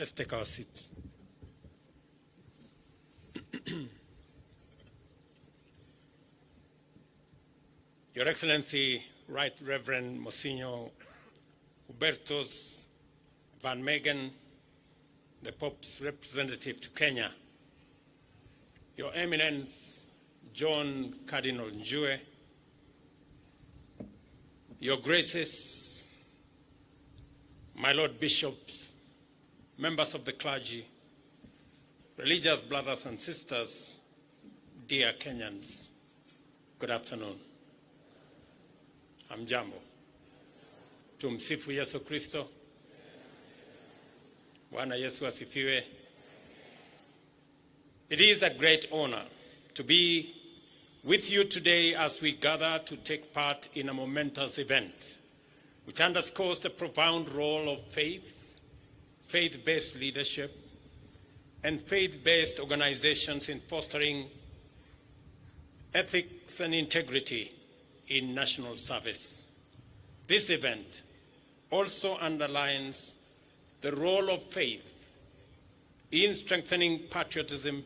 Let's take our seats. Your Excellency, Right Reverend Monsignor Hubertus Van Megen, the Pope's representative to Kenya, Your Eminence John Cardinal Njue, Your Graces, my Lord Bishops, members of the clergy, religious brothers and sisters, dear Kenyans, good afternoon. Hamjambo. Tumsifu Yesu Kristo. Bwana Yesu asifiwe. It is a great honor to be with you today as we gather to take part in a momentous event which underscores the profound role of faith, faith-based leadership, and faith-based organizations in fostering ethics and integrity in national service. This event also underlines the role of faith in strengthening patriotism,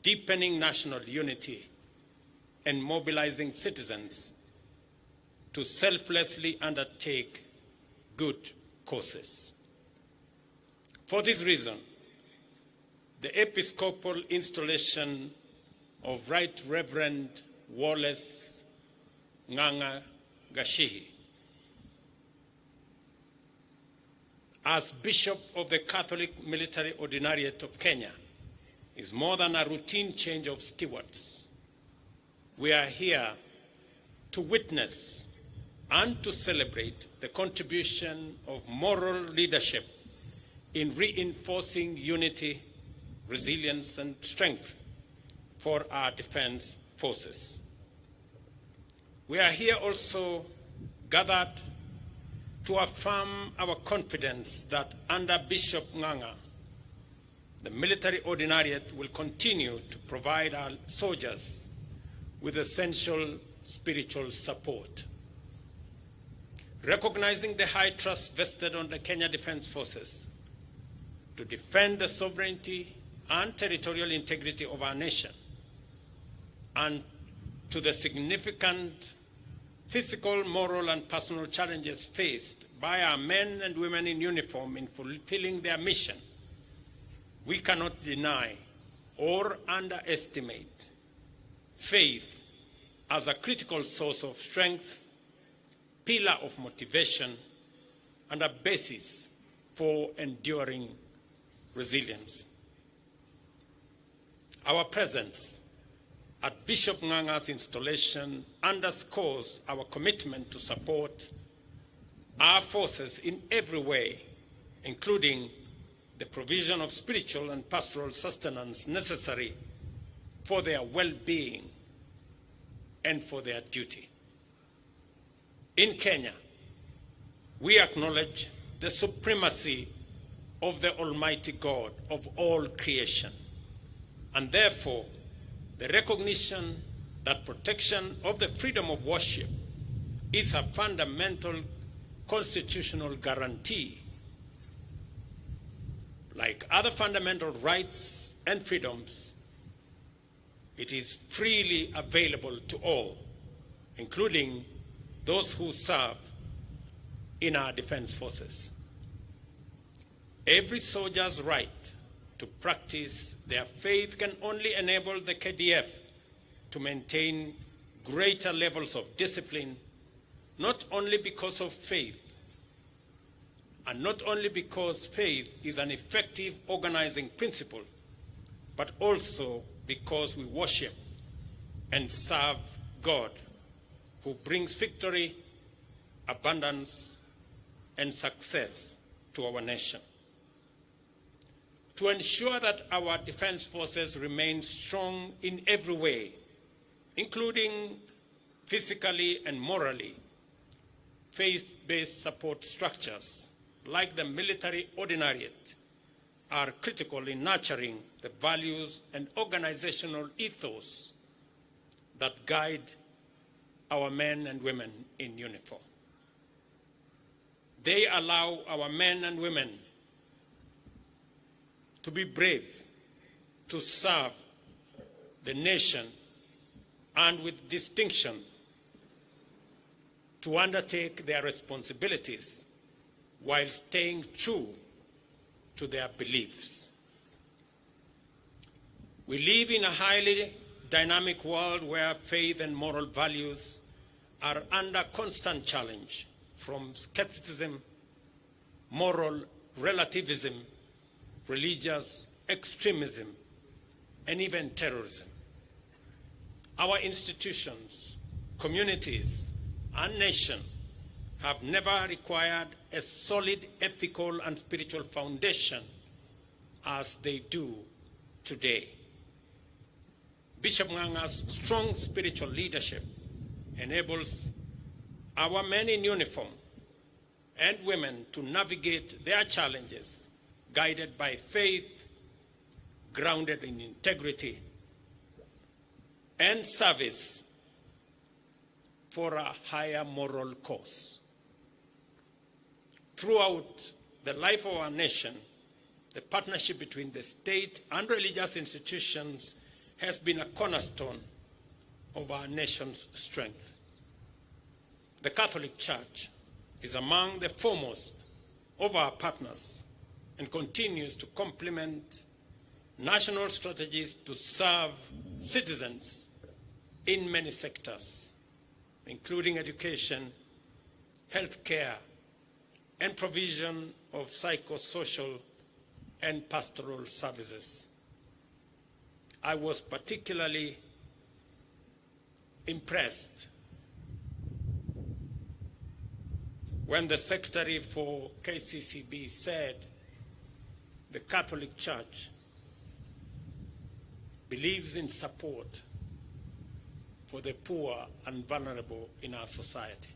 deepening national unity, and mobilizing citizens to selflessly undertake good causes. For this reason, the Episcopal installation of Right Reverend Wallace Ng'ang'a Gashihi as Bishop of the Catholic Military Ordinariate of Kenya is more than a routine change of stewards. We are here to witness and to celebrate the contribution of moral leadership in reinforcing unity, resilience, and strength for our defense forces. We are here also gathered to affirm our confidence that under Bishop Ng'ang'a, the military ordinariate will continue to provide our soldiers with essential spiritual support. Recognizing the high trust vested on the Kenya Defense Forces to defend the sovereignty and territorial integrity of our nation, and to the significant physical, moral, and personal challenges faced by our men and women in uniform in fulfilling their mission, we cannot deny or underestimate faith as a critical source of strength, pillar of motivation, and a basis for enduring resilience. Our presence at Bishop Ng'ang'a's installation underscores our commitment to support our forces in every way, including the provision of spiritual and pastoral sustenance necessary for their well-being and for their duty. In Kenya, we acknowledge the supremacy of the Almighty God of all creation, and therefore the recognition that protection of the freedom of worship is a fundamental constitutional guarantee. Like other fundamental rights and freedoms, it is freely available to all, including those who serve in our defense forces. Every soldier's right to practice their faith can only enable the KDF to maintain greater levels of discipline, not only because of faith, and not only because faith is an effective organizing principle, but also because we worship and serve God, who brings victory, abundance, and success to our nation. To ensure that our defense forces remain strong in every way, including physically and morally, faith-based support structures like the military ordinariate are critical in nurturing the values and organizational ethos that guide our men and women in uniform. They allow our men and women to be brave, to serve the nation, and with distinction to undertake their responsibilities while staying true to their beliefs. We live in a highly dynamic world where faith and moral values are under constant challenge, from skepticism, moral relativism, religious extremism, and even terrorism. Our institutions, communities, and nation have never required a solid ethical and spiritual foundation as they do today. Bishop Nganga's strong spiritual leadership enables our men in uniform and women to navigate their challenges guided by faith, grounded in integrity, and service for a higher moral cause. Throughout the life of our nation, the partnership between the state and religious institutions has been a cornerstone of our nation's strength. The Catholic Church is among the foremost of our partners and continues to complement national strategies to serve citizens in many sectors, including education, healthcare, and provision of psychosocial and pastoral services. I was particularly impressed when the Secretary for KCCB said the Catholic Church believes in support for the poor and vulnerable in our society.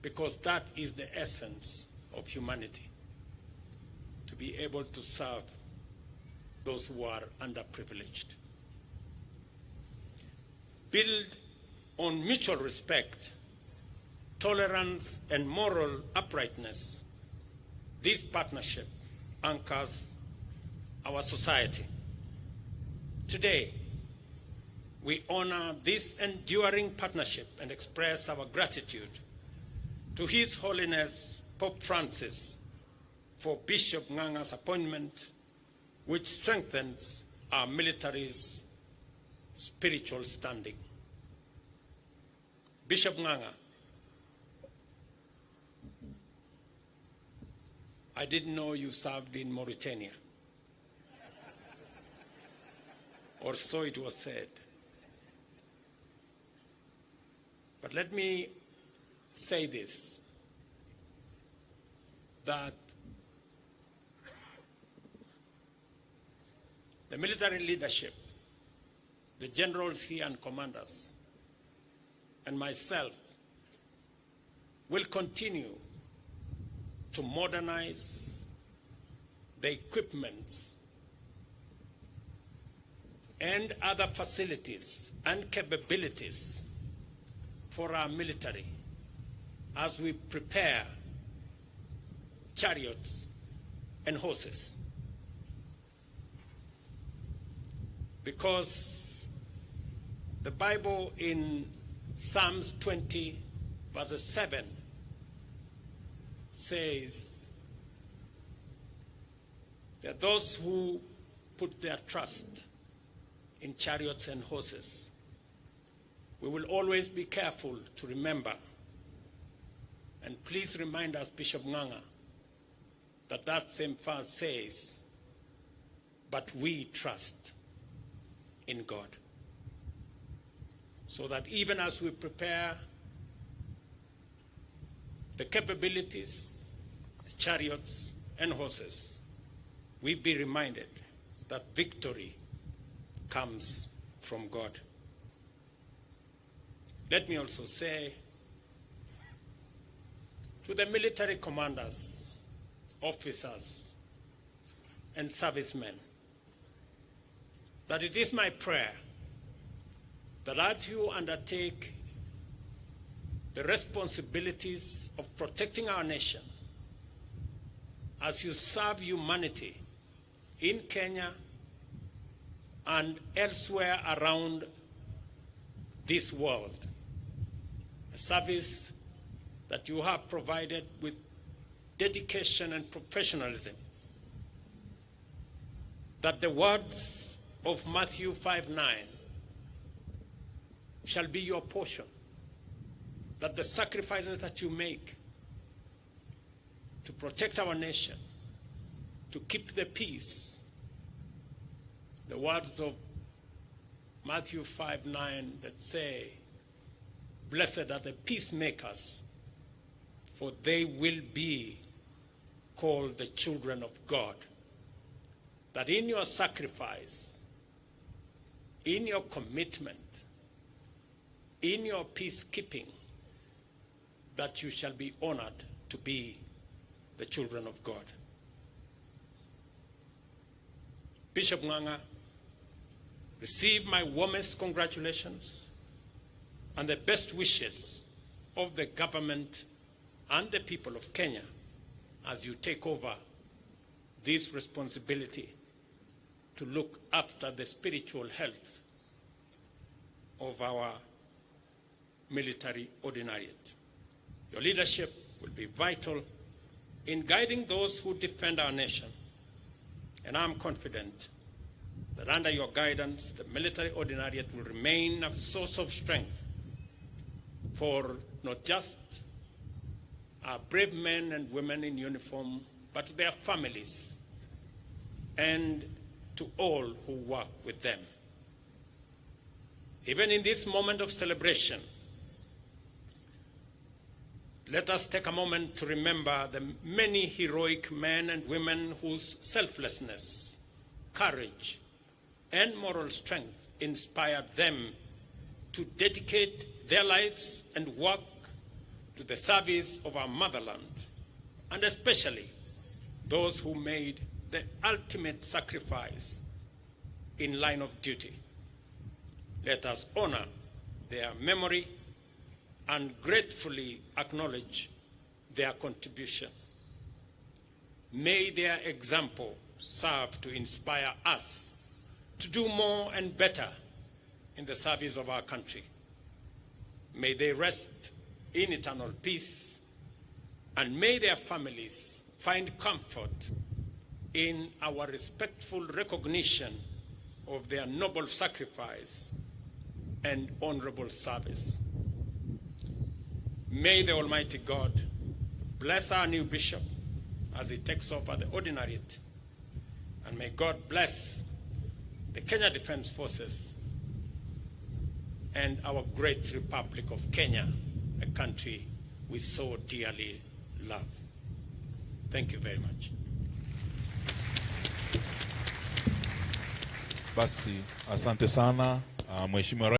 Because that is the essence of humanity, to be able to serve those who are underprivileged. Build on mutual respect, tolerance, and moral uprightness. This partnership anchors our society. Today, we honor this enduring partnership and express our gratitude to His Holiness Pope Francis for Bishop Nganga's appointment, which strengthens our military's spiritual standing. Bishop Nganga, I didn't know you served in Mauritania, or so it was said. But let me say this, that the military leadership, the generals here and commanders, and myself will continue to modernize the equipments and other facilities and capabilities for our military as we prepare chariots and horses. Because the Bible in Psalms 20, verse 7 says that those who put their trust in chariots and horses, we will always be careful to remember. And please remind us, Bishop Nganga, that that same verse says, but we trust in God. So that even as we prepare the capabilities, the chariots and horses, we be reminded that victory comes from God. Let me also say to the military commanders, officers, and servicemen that it is my prayer that as you undertake the responsibilities of protecting our nation, as you serve humanity in Kenya and elsewhere around this world, a service that you have provided with dedication and professionalism, that the words of Matthew 5:9 shall be your portion, that the sacrifices that you make to protect our nation, to keep the peace, the words of Matthew 5:9 that say, "Blessed are the peacemakers, for they will be called the children of God," that in your sacrifice, in your commitment, in your peacekeeping, that you shall be honored to be the children of God. Bishop Nganga, receive my warmest congratulations and the best wishes of the government and the people of Kenya as you take over this responsibility to look after the spiritual health of our military ordinariate. Your leadership will be vital in guiding those who defend our nation, and I'm confident that under your guidance, the military ordinariate will remain a source of strength for not just our brave men and women in uniform, but to their families and to all who work with them. Even in this moment of celebration, let us take a moment to remember the many heroic men and women whose selflessness, courage, and moral strength inspired them to dedicate their lives and work to the service of our motherland, and especially those who made the ultimate sacrifice in line of duty. Let us honor their memory and gratefully acknowledge their contribution. May their example serve to inspire us to do more and better in the service of our country. May they rest in eternal peace, and may their families find comfort in our respectful recognition of their noble sacrifice and honorable service. May the Almighty God bless our new bishop as he takes over the ordinariate, and may God bless the Kenya Defense Forces and our great Republic of Kenya, a country we so dearly love. Thank you very much. Basi, asante sana, Mheshimiwa